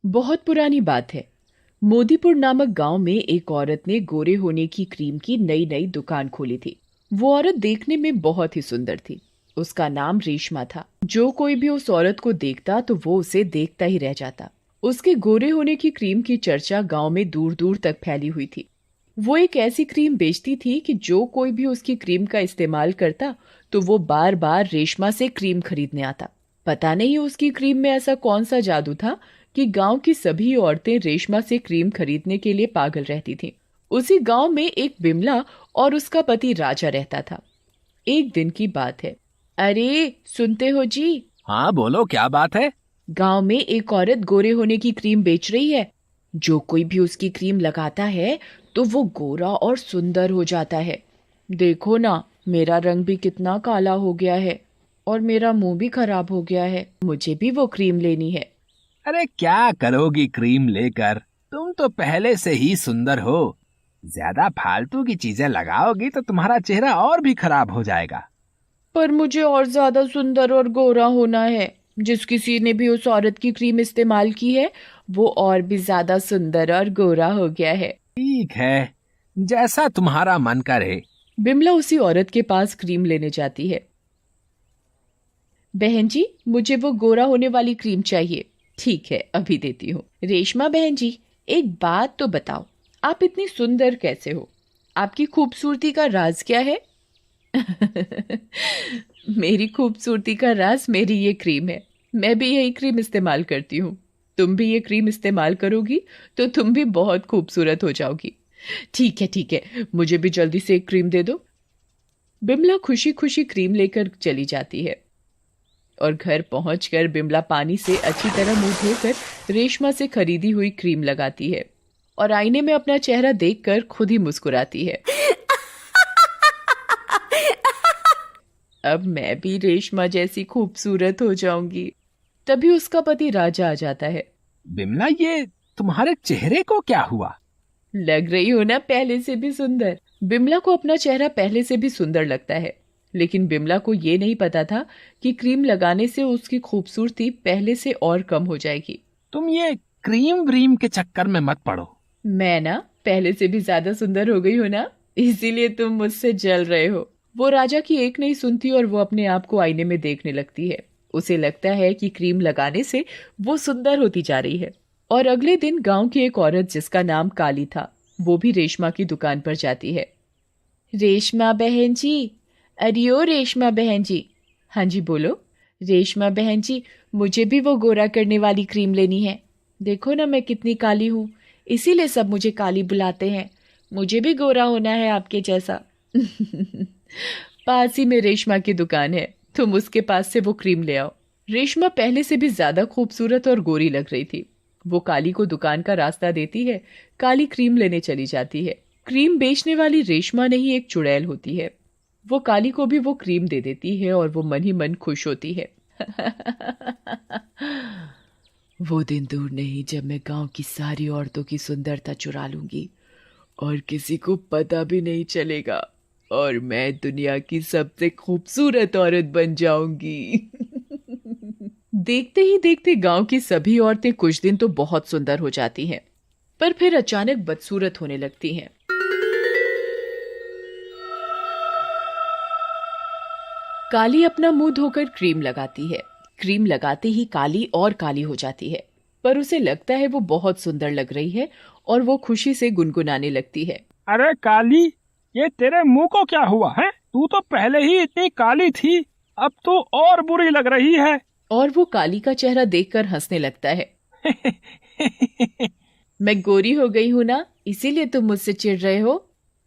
बहुत पुरानी बात है। मोदीपुर नामक गांव में एक औरत ने गोरे होने की क्रीम की नई नई दुकान खोली थी। वो औरत देखने में बहुत ही सुंदर थी। उसका नाम रेशमा था। जो कोई भी उस औरत को देखता तो वो उसे देखता ही रह जाता। उसके गोरे होने की क्रीम की चर्चा गांव में दूर दूर तक फैली हुई थी। वो एक ऐसी क्रीम बेचती थी कि जो कोई भी उसकी क्रीम का इस्तेमाल करता तो वो बार बार रेशमा से क्रीम खरीदने आता। पता नहीं उसकी क्रीम में ऐसा कौन सा जादू था कि गांव की सभी औरतें रेशमा से क्रीम खरीदने के लिए पागल रहती थीं। उसी गांव में एक बिमला और उसका पति राजा रहता था। एक दिन की बात है। अरे सुनते हो जी? हाँ बोलो, क्या बात है? गांव में एक औरत गोरे होने की क्रीम बेच रही है। जो कोई भी उसकी क्रीम लगाता है तो वो गोरा और सुंदर हो जाता है। देखो ना, मेरा रंग भी कितना काला हो गया है और मेरा मुंह भी खराब हो गया है। मुझे भी वो क्रीम लेनी है। अरे क्या करोगी क्रीम लेकर? तुम तो पहले से ही सुंदर हो। ज्यादा फालतू की चीजें लगाओगी तो तुम्हारा चेहरा और भी खराब हो जाएगा। पर मुझे और ज्यादा सुंदर और गोरा होना है। जिस किसी ने भी उस औरत की क्रीम इस्तेमाल की है वो और भी ज्यादा सुंदर और गोरा हो गया है। ठीक है, जैसा तुम्हारा मन करे। बिमला उसी औरत के पास क्रीम लेने जाती है। बहन जी, मुझे वो गोरा होने वाली क्रीम चाहिए। ठीक है, अभी देती हूँ। रेशमा बहन जी, एक बात तो बताओ, आप इतनी सुंदर कैसे हो? आपकी खूबसूरती का राज क्या है? मेरी खूबसूरती का राज मेरी ये क्रीम है। मैं भी यही क्रीम इस्तेमाल करती हूँ। तुम भी ये क्रीम इस्तेमाल करोगी तो तुम भी बहुत खूबसूरत हो जाओगी। ठीक है ठीक है, मुझे भी जल्दी से एक क्रीम दे दो। बिमला खुशी खुशी क्रीम लेकर चली जाती है और घर पहुंचकर बिमला पानी से अच्छी तरह मुंह धोकर रेशमा से खरीदी हुई क्रीम लगाती है और आईने में अपना चेहरा देखकर खुद ही मुस्कुराती है। अब मैं भी रेशमा जैसी खूबसूरत हो जाऊंगी। तभी उसका पति राजा आ जाता है। बिमला, ये तुम्हारे चेहरे को क्या हुआ? लग रही हो ना पहले से भी सुंदर। बिमला को अपना चेहरा पहले से भी सुंदर लगता है, लेकिन बिमला को ये नहीं पता था कि क्रीम लगाने से उसकी खूबसूरती पहले से और कम हो जाएगी। तुम ये क्रीम व्रीम के चक्कर में मत पड़ो। मैं ना पहले से भी ज्यादा सुंदर हो गई हूँ ना, इसीलिए तुम मुझसे जल रहे हो। वो राजा की एक नहीं सुनती और वो अपने आप को आईने में देखने लगती है। उसे लगता है कि क्रीम लगाने से वो सुंदर होती जा रही है। और अगले दिन गांव की एक औरत जिसका नाम काली था, वो भी रेशमा की दुकान पर जाती है। रेशमा बहन जी, अरे ओ रेशमा बहन जी। हाँ जी बोलो। रेशमा बहन जी, मुझे भी वो गोरा करने वाली क्रीम लेनी है। देखो ना मैं कितनी काली हूँ, इसीलिए सब मुझे काली बुलाते हैं। मुझे भी गोरा होना है आपके जैसा। पास ही में रेशमा की दुकान है, तुम उसके पास से वो क्रीम ले आओ। रेशमा पहले से भी ज्यादा खूबसूरत और गोरी लग रही थी। वो काली को दुकान का रास्ता देती है। काली क्रीम लेने चली जाती है। क्रीम बेचने वाली रेशमा नहीं, एक चुड़ैल होती है। वो काली को भी वो क्रीम दे देती है और वो मन ही मन खुश होती है। वो दिन दूर नहीं जब मैं गांव की सारी औरतों की सुंदरता चुरा लूंगी और किसी को पता भी नहीं चलेगा और मैं दुनिया की सबसे खूबसूरत औरत बन जाऊंगी। देखते ही देखते गांव की सभी औरतें कुछ दिन तो बहुत सुंदर हो जाती हैं, पर फिर अचानक बदसूरत होने लगती हैं। काली अपना मुंह धोकर क्रीम लगाती है। क्रीम लगाते ही काली और काली हो जाती है, पर उसे लगता है वो बहुत सुंदर लग रही है और वो खुशी से गुनगुनाने लगती है। अरे काली, ये तेरे मुंह को क्या हुआ है? तू तो पहले ही इतनी काली थी, अब तो और बुरी लग रही है। और वो काली का चेहरा देखकर हंसने लगता है। मैं गोरी हो गई हूं ना, इसीलिए तुम मुझसे चिढ़ रहे हो।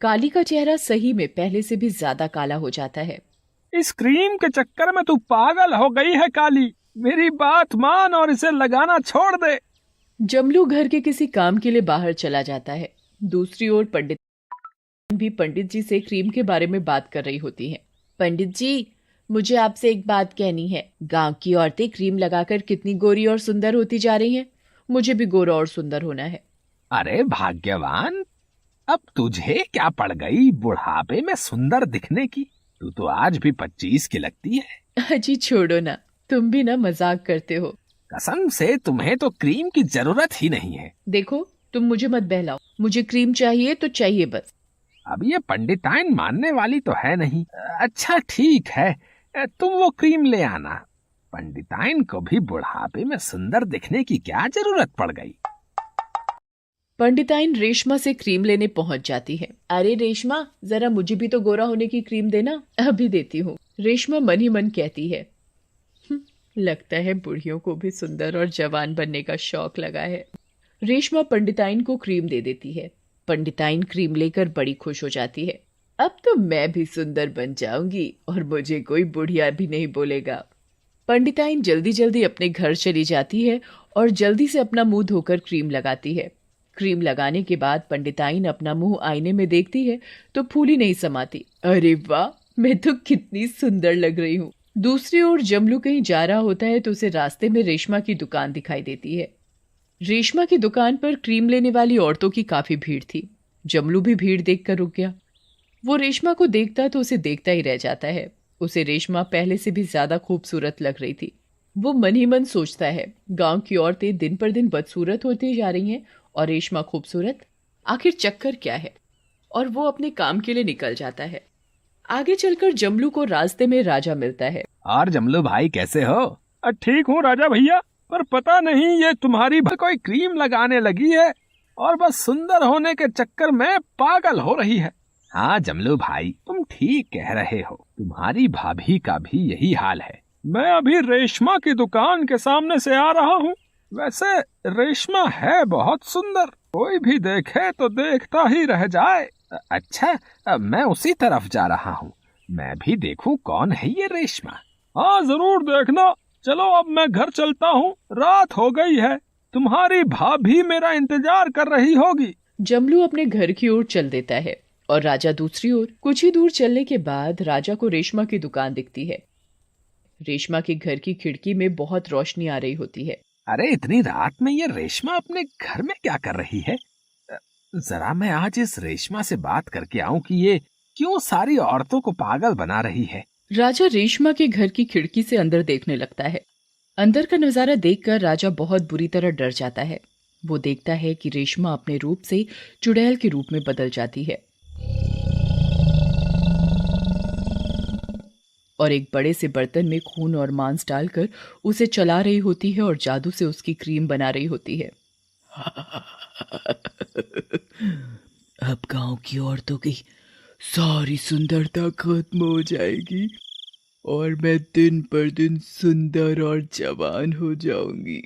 काली का चेहरा सही में पहले से भी ज्यादा काला हो जाता है। इस क्रीम के चक्कर में तू पागल हो गई है काली। मेरी बात मान और इसे लगाना छोड़ दे। जमलू घर के किसी काम के लिए बाहर चला जाता है। दूसरी ओर पंडित भी पंडित जी से क्रीम के बारे में बात कर रही होती हैं। पंडित जी, मुझे आपसे एक बात कहनी है। गांव की औरतें क्रीम लगाकर कितनी गोरी और सुंदर होती जा रही हैं। मुझे भी गोरा और सुंदर होना है। अरे भाग्यवान, अब तुझे क्या पड़ गई बुढ़ापे में सुंदर दिखने की? तू तो आज भी 25 की लगती है। अजी छोड़ो ना, तुम भी ना मजाक करते हो। कसम से तुम्हें तो क्रीम की जरूरत ही नहीं है। देखो, तुम मुझे मत बहलाओ, मुझे क्रीम चाहिए तो चाहिए बस। अब ये पंडिताइन मानने वाली तो है नहीं। अच्छा ठीक है, तुम वो क्रीम ले आना। पंडिताइन को भी बुढ़ापे में सुंदर दिखने की क्या जरूरत पड़ गई। पंडिताइन रेशमा से क्रीम लेने पहुंच जाती है। अरे रेशमा, जरा मुझे भी तो गोरा होने की क्रीम देना। अभी देती हूँ, रेशमा मन ही मन कहती है। लगता है बुढ़ियों को भी सुंदर और जवान बनने का शौक लगा है। रेशमा पंडिताइन को क्रीम दे देती है। पंडिताइन क्रीम लेकर बड़ी खुश हो जाती है। अब तो मैं भी सुंदर बन जाऊंगी और मुझे कोई बुढ़िया भी नहीं बोलेगा। पंडिताइन जल्दी जल्दी अपने घर चली जाती है और जल्दी से अपना मुंह धोकर क्रीम लगाती है। क्रीम लगाने के बाद पंडिताइन अपना मुंह आईने में देखती है तो फूली नहीं समाती। अरे वाह, मैं तो कितनी सुंदर लग रही हूँ। दूसरी ओर जमलू कहीं जा रहा होता है तो उसे रास्ते में रेशमा की दुकान दिखाई देती है। रेशमा की दुकान पर क्रीम लेने वाली औरतों की काफी भीड़ थी। जमलू भी भीड़ देखकर रुक गया। वो रेशमा को देखता तो उसे देखता ही रह जाता है। उसे रेशमा पहले से भी ज्यादा खूबसूरत लग रही थी। वो मन ही मन सोचता है, गांव की औरतें दिन पर दिन बदसूरत होती जा रही हैं और रेशमा खूबसूरत, आखिर चक्कर क्या है। और वो अपने काम के लिए निकल जाता है। आगे चलकर जमलू को रास्ते में राजा मिलता है। और जमलू भाई कैसे हो? ठीक हूँ राजा भैया, पर पता नहीं ये तुम्हारी कोई क्रीम लगाने लगी है और बस सुंदर होने के चक्कर में पागल हो रही है। हाँ जमलू भाई, तुम ठीक कह रहे हो। तुम्हारी भाभी का भी यही हाल है। मैं अभी रेशमा की दुकान के सामने से आ रहा हूँ। वैसे रेशमा है बहुत सुंदर, कोई भी देखे तो देखता ही रह जाए। अच्छा, मैं उसी तरफ जा रहा हूँ। मैं भी देखूं कौन है ये रेशमा। हाँ जरूर देखना। चलो अब मैं घर चलता हूँ, रात हो गई है। तुम्हारी भाभी मेरा इंतजार कर रही होगी। जमलू अपने घर की ओर चल देता है और राजा दूसरी ओर। कुछ ही दूर चलने के बाद राजा को रेशमा की दुकान दिखती है। रेशमा के घर की खिड़की में बहुत रोशनी आ रही होती है। अरे इतनी रात में ये रेशमा अपने घर में क्या कर रही है? जरा मैं आज इस रेशमा से बात करके आऊं कि ये क्यों सारी औरतों को पागल बना रही है। राजा रेशमा के घर की खिड़की से अंदर देखने लगता है। अंदर का नजारा देखकर राजा बहुत बुरी तरह डर जाता है। वो देखता है कि रेशमा अपने रूप से चुड़ैल के रूप में बदल जाती है और एक बड़े से बर्तन में खून और मांस डालकर उसे चला रही होती है और जादू से उसकी क्रीम बना रही होती है। अब गांव की औरतों की सारी सुंदरता खत्म हो जाएगी और मैं दिन पर दिन सुंदर और जवान हो जाऊंगी।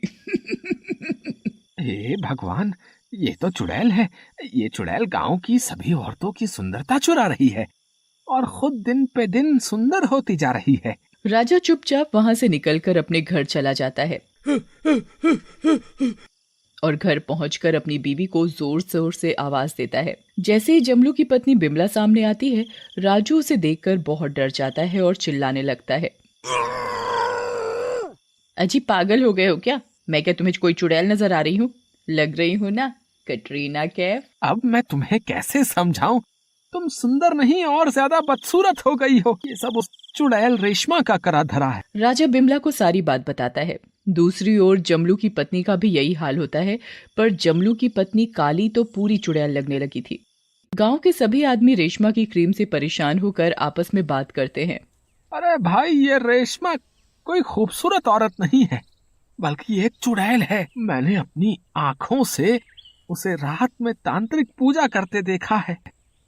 हे भगवान, ये तो चुड़ैल है। ये चुड़ैल गांव की सभी औरतों की सुंदरता चुरा रही है और खुद दिन पे दिन सुंदर होती जा रही है। राजा चुपचाप वहां से निकलकर अपने घर चला जाता है और घर पहुंचकर अपनी बीवी को जोर जोर से आवाज देता है। जैसे ही जमलू की पत्नी बिमला सामने आती है, राजू उसे देखकर बहुत डर जाता है और चिल्लाने लगता है। अजी पागल हो गए हो क्या? मैं क्या तुम्हें कोई चुड़ैल नजर आ रही हूँ? लग रही हूँ ना कटरीना कैफ। अब मैं तुम्हें कैसे समझाऊं? तुम सुंदर नहीं और ज्यादा बदसूरत हो गई हो। ये सब उस चुड़ैल रेशमा का करा धरा है। राजा बिमला को सारी बात बताता है। दूसरी ओर जमलू की पत्नी का भी यही हाल होता है, पर जमलू की पत्नी काली तो पूरी चुड़ैल लगने लगी थी। गांव के सभी आदमी रेशमा की क्रीम से परेशान होकर आपस में बात करते हैं। अरे भाई, ये रेशमा कोई खूबसूरत औरत नहीं है, बल्कि एक चुड़ैल है। मैंने अपनी आंखों से उसे रात में तांत्रिक पूजा करते देखा है।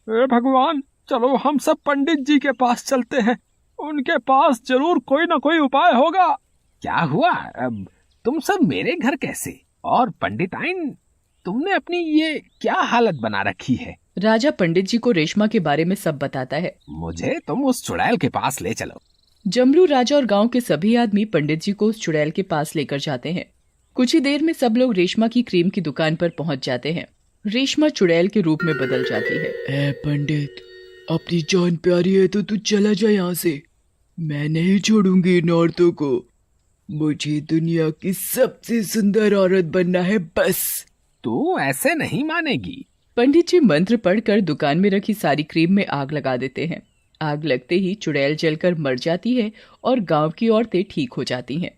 हे भगवान, चलो हम सब पंडित जी के पास चलते हैं। उनके पास जरूर कोई ना कोई उपाय होगा। क्या हुआ? अब तुम सब मेरे घर कैसे? और पंडिताइन, तुमने अपनी ये क्या हालत बना रखी है? राजा पंडित जी को रेशमा के बारे में सब बताता है। मुझे तुम उस चुड़ैल के पास ले चलो। जमलू, राजा और गांव के सभी आदमी पंडित जी को उस चुड़ैल के पास लेकर जाते हैं। कुछ ही देर में सब लोग रेशमा की क्रीम की दुकान पर पहुंच जाते हैं। रेशमा चुड़ैल के रूप में बदल जाती है। ए पंडित, अपनी जान प्यारी है तो तू चला जा यहाँ से। मैं नहीं छोड़ूंगी इन औरतों को। मुझे दुनिया की सबसे सुंदर औरत बनना है बस। तू ऐसे नहीं मानेगी। पंडित जी मंत्र पढ़कर दुकान में रखी सारी क्रीम में आग लगा देते हैं। आग लगते ही चुड़ैल जलकर मर जाती है और गांव की औरतें ठीक हो जाती हैं।